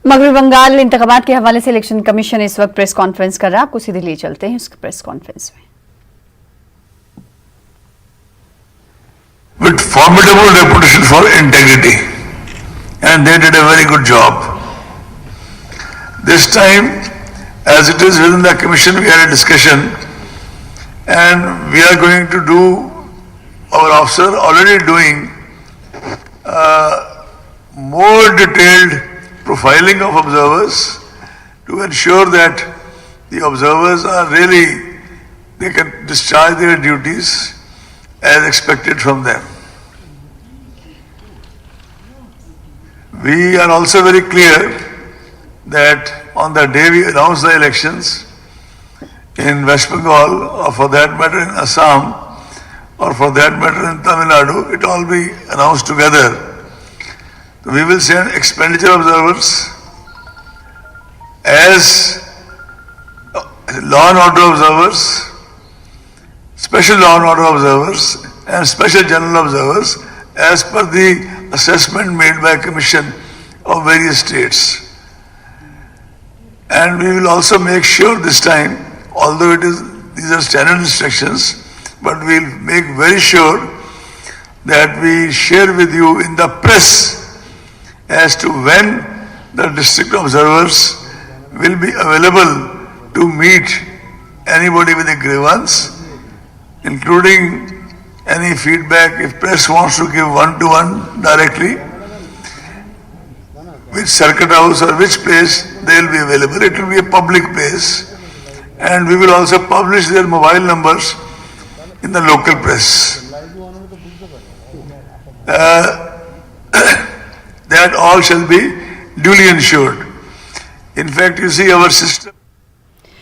मगरबी बंगाल इंतखाबात के हवाले से इलेक्शन कमीशन इस वक्त प्रेस कॉन्फ्रेंस कर रहा है। आपको सीधे लिए चलते हैं उस प्रेस कॉन्फ्रेंस में। With formidable reputation for integrity, and they did a very good job. This time, as it is within the commission, we had a discussion, and we are going to do, our officer already doing more detailed profiling of observers to ensure that the observers are really, they can discharge their duties as expected from them. We are also very clear that on the day we announce the elections in West Bengal, or for that matter in Assam, or for that matter in Tamil Nadu, it all be announced together. So we will send expenditure observers as law and order observers, special law and order observers, and special general observers as per the assessment made by commission of various states. And we will also make sure this time, although these are standard instructions, but we will make very sure that we share with you in the press as to when the district observers will be available to meet anybody with a grievance, including any feedback if press wants to give one-to-one directly, which circuit house or which place they will be available. It will be a public place, and we will also publish their mobile numbers in the local press. That all shall be duly ensured. In fact, you see our system